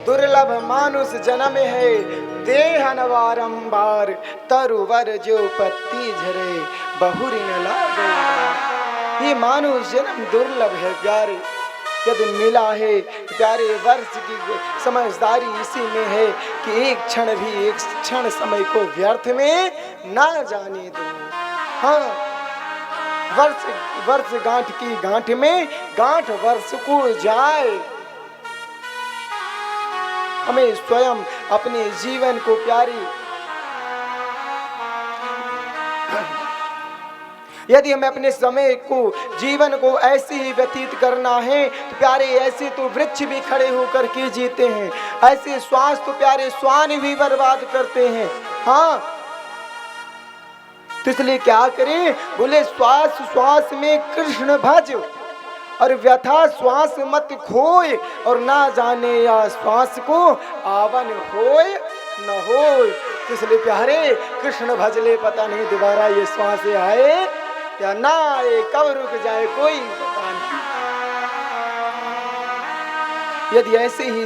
दुर्लभ मानुष जन्म है देहन बारंबार, तरुवर जो पत्ती झरे बहुरी न लागे। ये मानुष जन्म दुर्लभ है प्यारे, यदि मिला है प्यारे वर्ष की समझदारी इसी में है कि एक क्षण समय को व्यर्थ में ना जाने दो। हाँ, वर्ष गांठ की गांठ में गांठ वर्ष को जाए। हमें स्वयं अपने जीवन को प्यारी, यदि हमें अपने समय को जीवन को ऐसे ही व्यतीत करना है तो प्यारे ऐसे तो वृक्ष भी खड़े होकर के जीते हैं, ऐसे श्वास तो प्यारे श्वान भी बर्बाद करते हैं। हाँ, तो इसलिए क्या करें, बोले श्वास श्वास में कृष्ण भज और व्यथा श्वास मत खोए, और ना जाने या श्वास को आवन होए न होए। तो इसलिए प्यारे कृष्ण भजले, पता नहीं दोबारा ये श्वास आए या ना आए, कब रुक जाए कोई पता नहीं। यदि ऐसे ही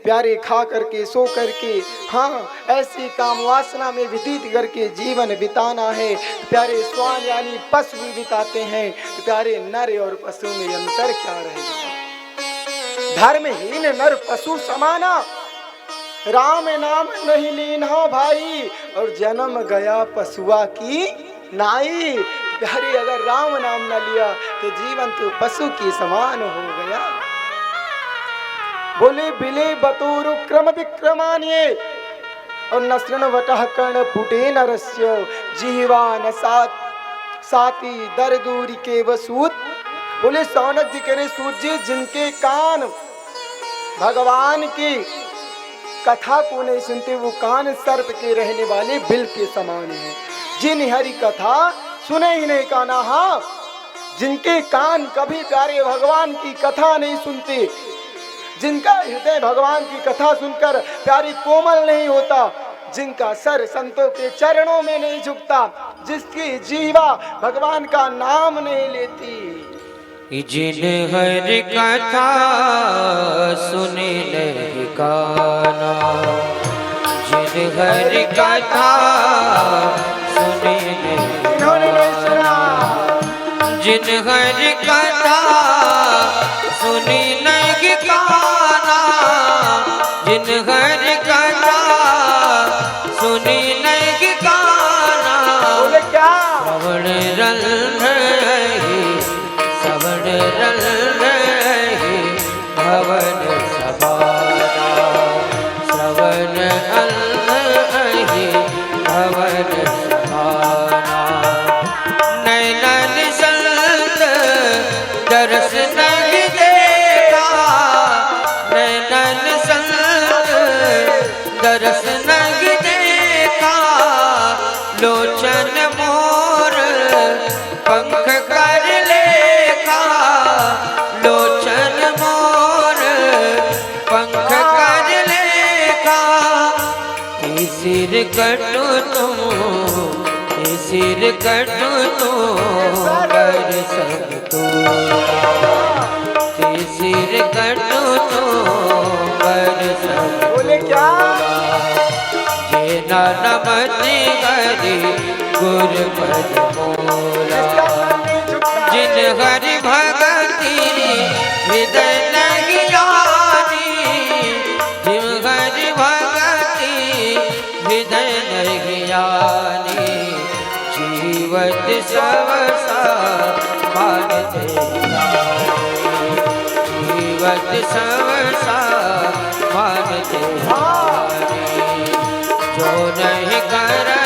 प्यारे खा करके सो करके, हाँ ऐसी काम वासना में व्यतीत करके जीवन बिताना है, प्यारे स्वान यानी पशु भी बिताते हैं, तो प्यारे नर और पशु में अंतर क्या रहेगा। धर्महीन नर पशु समाना, राम नाम नहीं लीना भाई, और जन्म गया पशुआ की नाई। प्यारे अगर राम नाम न लिया तो जीवन तो पशु की समान हो गया। बोले बिले बतूरु क्रम विक्रमान्ये, और नसृण वटः कर्ण पुटे नरस्य, जीवान साती दर दूरी के वसूत। बोले सौनक जी कह रहे सूत जी, जिनके कान भगवान की कथा को नहीं सुनते वो कान सर्प के रहने वाले बिल के समान है। जिन हरि कथा सुने ही नहीं काना, हाँ जिनके कान कभी प्यारे भगवान की कथा नहीं सुनते, जिनका हृदय भगवान की कथा सुनकर प्यारी कोमल नहीं होता, जिनका सर संतों के चरणों में नहीं झुकता, जिसकी जीवा भगवान का नाम नहीं लेती। जिन हरि कथा सुने नहीं काना, जिन हरि कथा सुने नहीं, जिन हरि कथा सुनी नहीं काना, जिन हरि कथा सुनी नहीं काना। श्रवण रल रही, श्रवण रल रही भवन समाना, श्रवण रल रही भवन समाना। नैनन संत दर्श नहीं देखा, नैनन संत दर्श नहीं देखा, लोचन मोर पंख कर लेखा, लोचन मोर पंख कर लेखा। सिर कटो तुम, सिर कटो तुम कर सब तोड़ा, सिर कटो तुम कर सब। बोले क्या, जे नमति हरि गुर पद मोरा, जिन हरि भगति हृदय नहीं जानी, जिन हरि भगति हृदय नहीं जानी। जीवत सवसा मानते, जीवत सवसा मानते, जो नहीं करे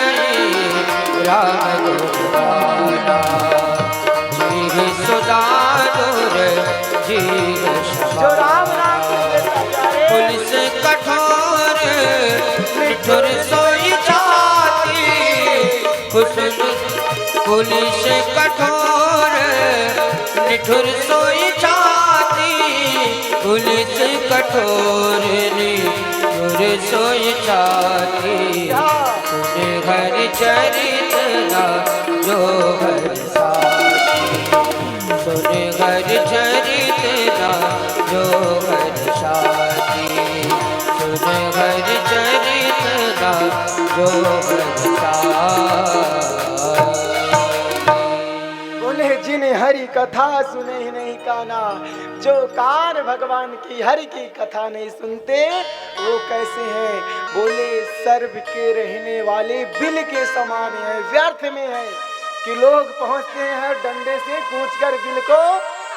राम गुणगाना, जी सुदारुर जी जो राम नाम पुलिस कठोर निठुर सोई जाती, पुलिस कठोर निठुर सोई जाती, पुलिस कठोर निठुर सोई जाती। सुने हरि चरित जो हरि साथी, सुने हरि चरित जो हरि साथी। सुन हरि चरित ना जो बनता। बोले जिन्हें हरि कथा सुने ही नहीं काना, जो कान भगवान की हरि की कथा नहीं सुनते वो कैसे हैं? बोले सर्व के रहने वाले बिल के समान है, व्यर्थ में है कि लोग पहुंचते हैं डंडे से कूचकर बिल को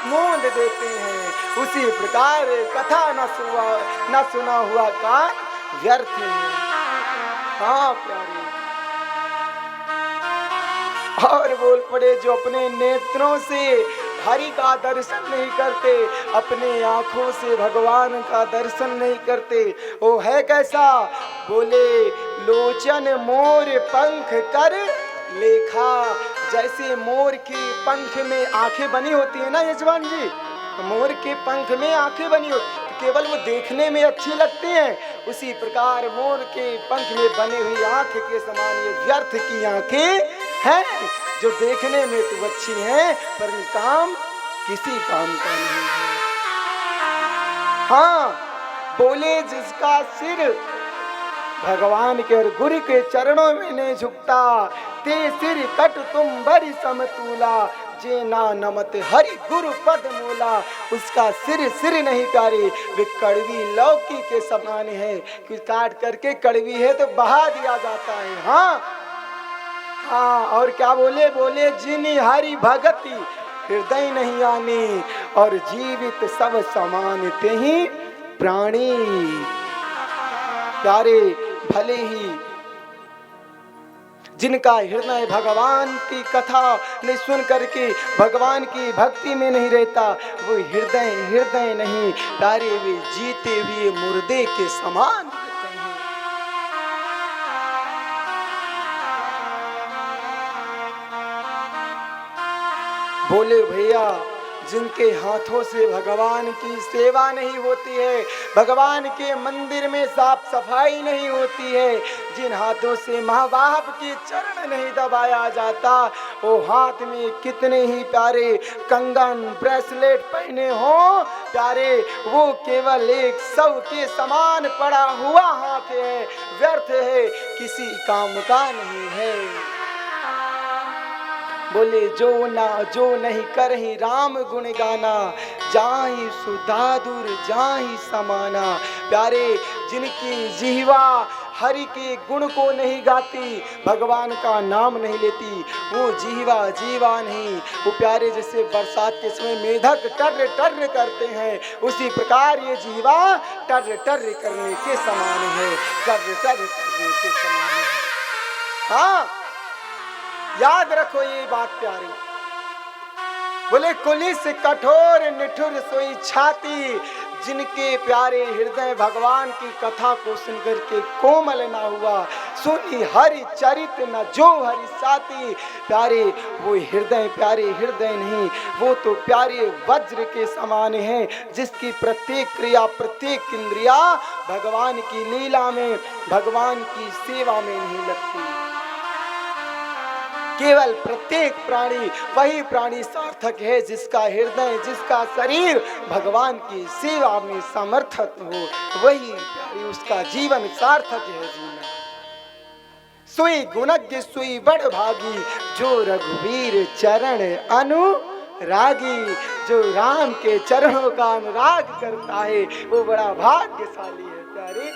मूंद देते हैं। उसी प्रकार कथा न सुना हुआ कान व्यर्थ है। हाँ प्यारे, और बोल पड़े जो अपने नेत्रों से हरि का दर्शन नहीं करते, अपने आंखों से भगवान का दर्शन नहीं करते, वो है कैसा? बोले लोचन मोर पंख कर लेखा। जैसे मोर के पंख में आंखें बनी होती है ना यजमान जी, मोर के पंख में आंखें बनी होती तो केवल वो देखने में अच्छी लगती हैं, उसी प्रकार मोर के पंख में बनी हुई आंख के समान ये व्यर्थ की आंखें हैं, जो देखने में तो अच्छी हैं पर काम किसी काम का नहीं है। हाँ बोले जिसका सिर भगवान के और गुरु के चरणों में नहीं झुकता, ते सिर कट तुम बड़ी समतूला, जे ना नमत हरि गुरु पद मूला। उसका सिर नहीं प्यारे, वे कड़वी लौकी के समान है कि काट करके कड़वी है तो बहा दिया जाता है। हाँ हाँ, और क्या बोले? बोले जिनी हरि भगति हृदय नहीं आनी, और जीवित सब समान ते ही प्राणी। प्यारे भले ही जिनका हृदय भगवान की कथा ने सुन करके भगवान की भक्ति में नहीं रहता, वो हृदय नहीं प्यारे, वे जीते हुए मुर्दे के समान रहते हैं। बोले भैया जिनके हाथों से भगवान की सेवा नहीं होती है, भगवान के मंदिर में साफ सफाई नहीं होती है, जिन हाथों से माँ बाप के चरण नहीं दबाया जाता, वो हाथ में कितने ही प्यारे कंगन ब्रेसलेट पहने हो प्यारे, वो केवल एक सब के समान पड़ा हुआ हाथ है, व्यर्थ है, किसी काम का नहीं है। बोले जो नहीं करही राम गुण गाना, जाहि सुधादुर जाहि समाना। प्यारे जिनकी जिह्वा हरि के गुण को नहीं गाती, भगवान का नाम नहीं लेती, वो जीवा नहीं। वो प्यारे जैसे बरसात के समय मेढक टर्र टर्र करते हैं, उसी प्रकार ये जीवा टर्र टर्र करने के समान है, टर्र टर्र करने के समान है। हाँ याद रखो ये बात प्यारी। बोले कुलिस कठोर निठुर सोई छाती, जिनके प्यारे हृदय भगवान की कथा को सुनकर के कोमल ना हुआ, सुनी हरि चरित न जो हरि साथी। प्यारे वो हृदय प्यारे हृदय नहीं, वो तो प्यारे वज्र के समान है, जिसकी प्रत्येक क्रिया प्रत्येक इंद्रिया भगवान की लीला में भगवान की सेवा में नहीं लगती। केवल प्रत्येक प्राणी वही प्राणी सार्थक है जिसका हृदय जिसका शरीर भगवान की सेवा में समर्थक हो, वही उसका जीवन सार्थक है। जीवन सुई गुणज्ञ सुई बड़ भागी, जो रघुवीर चरण अनुरागी। जो राम के चरणों का अनुराग करता है वो बड़ा भाग्यशाली है प्यारे।